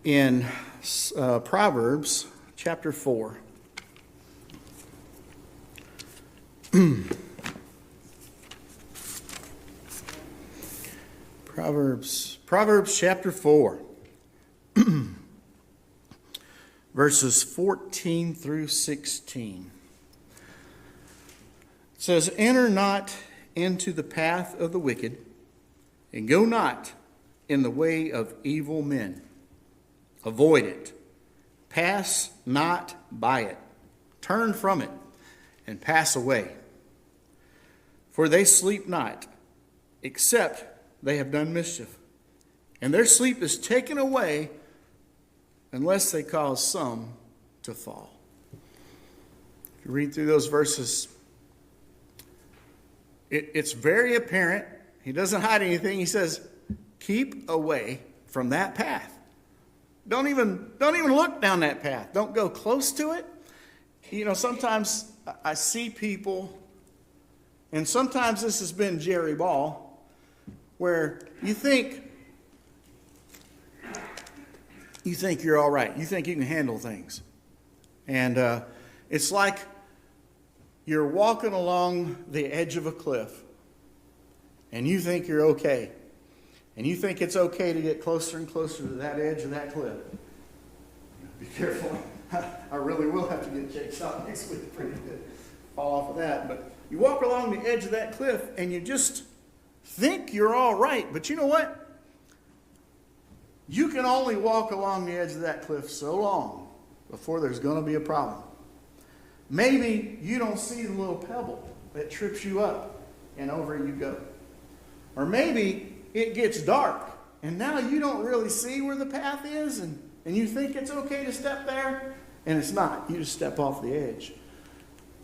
in Proverbs chapter 4. Proverbs chapter 4, verses 14 through 16. It says, "Enter not into the path of the wicked, and go not in the way of evil men. Avoid it. Pass not by it. Turn from it, and pass away. For they sleep not, except they have done mischief. And their sleep is taken away, unless they cause some to fall." If you read through those verses, it's very apparent. He doesn't hide anything. He says, keep away from that path. Don't even look down that path. Don't go close to it. You know, sometimes I see people, and sometimes this has been Jerry Ball, where you think you're all right. You think you can handle things. And it's like you're walking along the edge of a cliff, and you think you're okay. And you think it's okay to get closer and closer to that edge of that cliff. Be careful. I really will have to get checked out next week. Pretty good. Fall off of that. But you walk along the edge of that cliff, and you just think you're all right. But you know what? You can only walk along the edge of that cliff so long before there's going to be a problem. Maybe you don't see the little pebble that trips you up, and over you go. Or maybe it gets dark, and now you don't really see where the path is, and you think it's okay to step there, and it's not. You just step off the edge.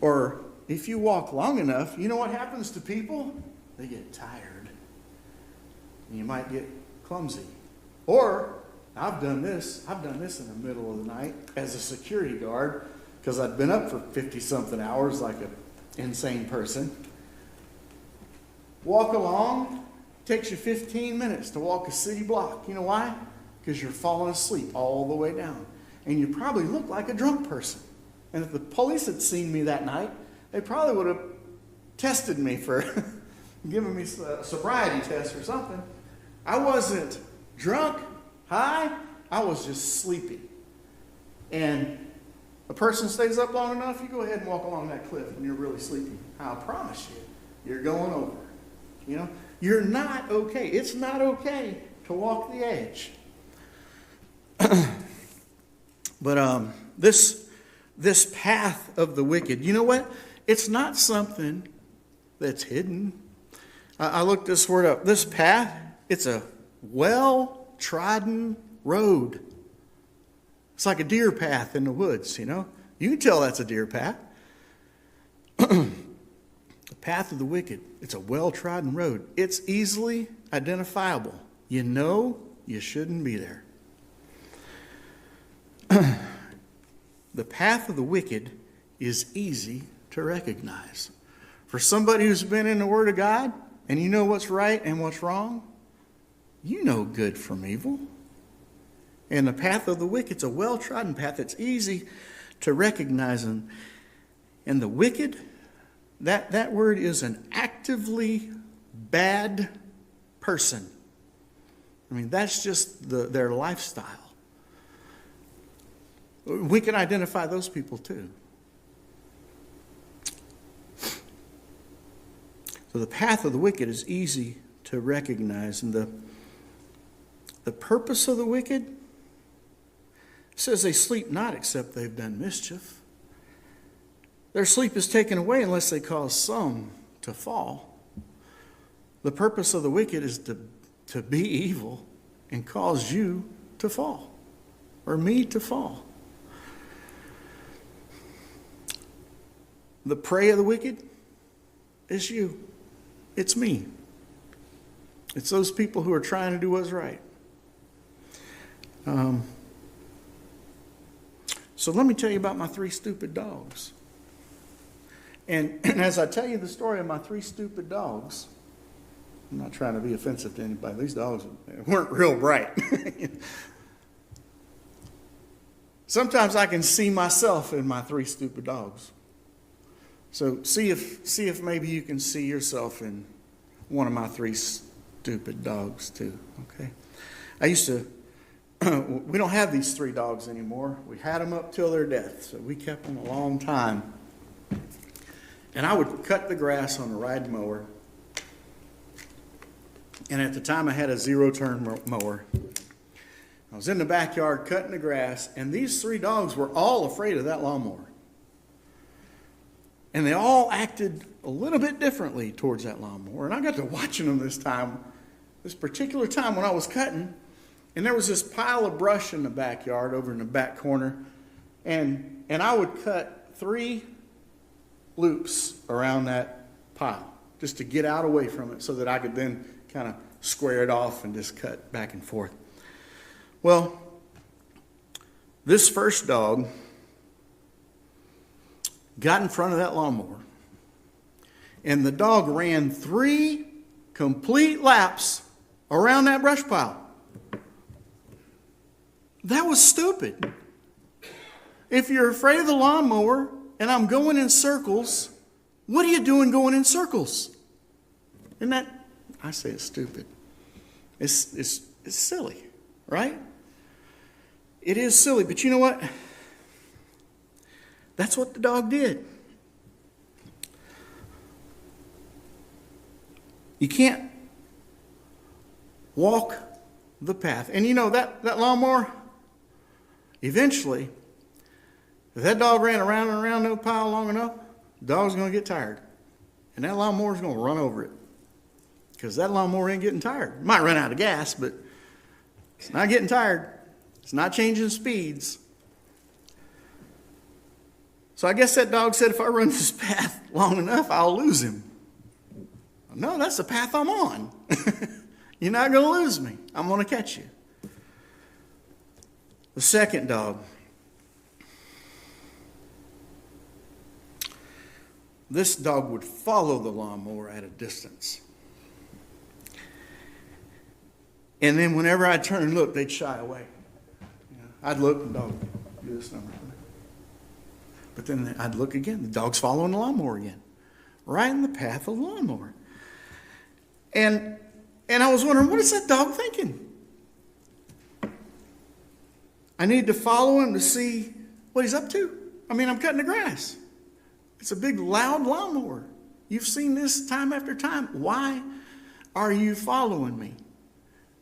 Or if you walk long enough, you know what happens to people? They get tired, and you might get clumsy. Or I've done this in the middle of the night as a security guard, because I'd been up for 50-something hours like an insane person. Walk along. Takes you 15 minutes to walk a city block. You know why? Because you're falling asleep all the way down. And you probably look like a drunk person. And if the police had seen me that night, they probably would have tested me for giving me a sobriety test or something. I wasn't drunk, high. I was just sleepy. And a person stays up long enough, you go ahead and walk along that cliff when you're really sleepy. I promise you, you're going over. You know? You're not okay. It's not okay to walk the edge. But this path of the wicked, you know what? It's not something that's hidden. I looked this word up. This path, it's a well-trodden road. It's like a deer path in the woods, you know. You can tell that's a deer path. Path of the wicked. It's a well-trodden road. It's easily identifiable. You know you shouldn't be there. The path of the wicked is easy to recognize. For somebody who's been in the Word of God, and you know what's right and what's wrong, you know good from evil. And the path of the wicked is a well-trodden path. It's easy to recognize. And the wicked, that word is an actively bad person. I mean, that's just their lifestyle. We can identify those people too. So the path of the wicked is easy to recognize. And the purpose of the wicked says they sleep not except they've done mischief. Their sleep is taken away unless they cause some to fall. The purpose of the wicked is to be evil and cause you to fall, or me to fall. The prey of the wicked is you. It's me. It's those people who are trying to do what's right. So let me tell you about my 3 stupid dogs. And as I tell you the story of my 3 stupid dogs, I'm not trying to be offensive to anybody. These dogs weren't real bright. Sometimes I can see myself in my three stupid dogs. So see if maybe you can see yourself in one of my three stupid dogs too. Okay. I used to. We don't have these three dogs anymore. We had them up till their death, so we kept them a long time. And I would cut the grass on the ride mower. And at the time, I had a zero-turn mower. I was in the backyard cutting the grass, and these three dogs were all afraid of that lawnmower. And they all acted a little bit differently towards that lawnmower. And I got to watching them this particular time when I was cutting. And there was this pile of brush in the backyard over in the back corner. And I would cut 3 loops around that pile just to get out away from it so that I could then kind of square it off and just cut back and forth. Well, this first dog got in front of that lawnmower. And the dog ran 3 complete laps around that brush pile. That was stupid. If you're afraid of the lawnmower and I'm going in circles, what are you doing going in circles? Isn't that, I say it's stupid. It's silly, right? It is silly, but you know what? That's what the dog did. You can't walk the path. And you know that lawnmower, eventually, if that dog ran around and around that pile long enough, the dog's going to get tired. And that lawnmower's going to run over it. Because that lawnmower ain't getting tired. It might run out of gas, but it's not getting tired. It's not changing speeds. So I guess that dog said, if I run this path long enough, I'll lose him. No, that's the path I'm on. You're not going to lose me. I'm going to catch you. The second dog. This dog would follow the lawnmower at a distance. And then whenever I'd turn and look, they'd shy away. I'd look, and the dog would do this number. But then I'd look again. The dog's following the lawnmower again. Right in the path of the lawnmower. And I was wondering, what is that dog thinking? I need to follow him to see what he's up to. I mean, I'm cutting the grass. It's a big, loud lawnmower. You've seen this time after time. Why are you following me?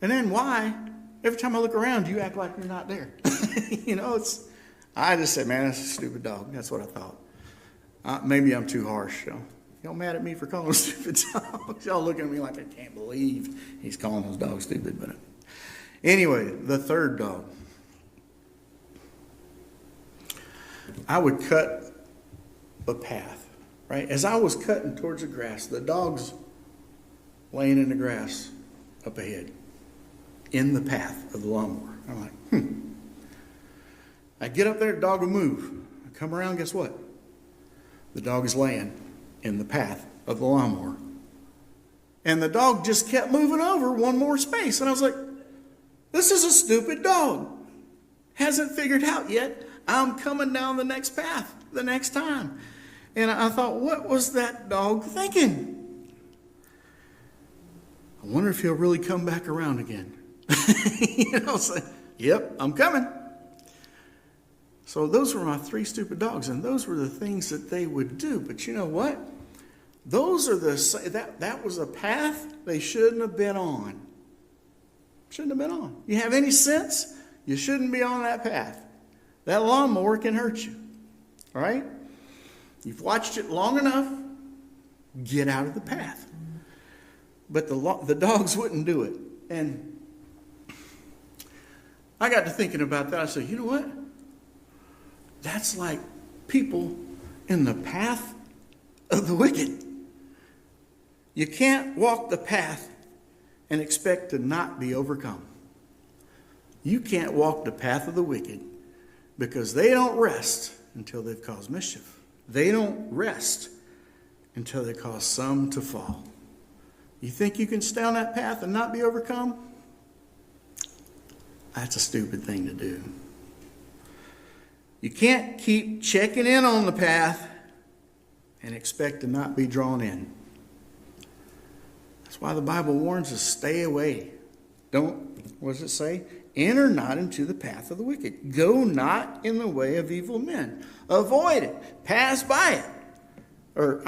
And then why, every time I look around, you act like you're not there? I just said, man, that's a stupid dog. That's what I thought. Maybe I'm too harsh. Y'all mad at me for calling them stupid dogs? Y'all looking at me like I can't believe he's calling those dogs stupid. But anyway, the third dog. I would cut a path, right? As I was cutting towards the grass, the dog's laying in the grass up ahead in the path of the lawnmower. I'm like, I get up there, the dog will move. I come around, guess what? The dog is laying in the path of the lawnmower. And the dog just kept moving over one more space. And I was like, this is a stupid dog. Hasn't figured out yet. I'm coming down the next path the next time. And I thought, what was that dog thinking? I wonder if he'll really come back around again. Say, yep, I'm coming. So those were my 3 stupid dogs, and those were the things that they would do. But you know what? Those are that was a path they shouldn't have been on. Shouldn't have been on. You have any sense? You shouldn't be on that path. That lawnmower can hurt you. All right? You've watched it long enough. Get out of the path. But the dogs wouldn't do it. And I got to thinking about that. I said, you know what? That's like people in the path of the wicked. You can't walk the path and expect to not be overcome. You can't walk the path of the wicked because they don't rest until they've caused mischief. They don't rest until they cause some to fall. You think you can stay on that path and not be overcome? That's a stupid thing to do. You can't keep checking in on the path and expect to not be drawn in. That's why the Bible warns us, stay away. What does it say? Enter not into the path of the wicked. Go not in the way of evil men. Avoid it. Pass by it.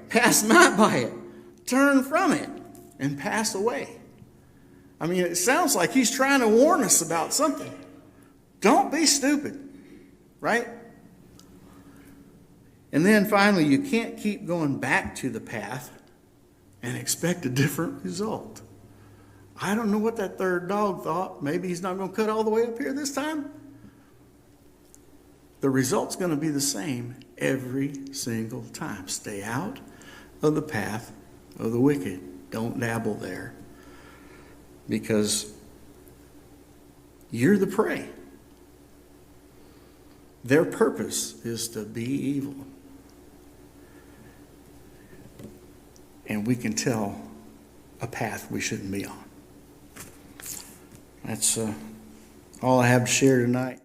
Pass not by it. Turn from it and pass away. I mean, it sounds like he's trying to warn us about something. Don't be stupid, right? And then finally, you can't keep going back to the path and expect a different result. I don't know what that third dog thought. Maybe he's not going to cut all the way up here this time. The result's going to be the same every single time. Stay out of the path of the wicked. Don't dabble there. Because you're the prey. Their purpose is to be evil. And we can tell a path we shouldn't be on. That's all I have to share tonight.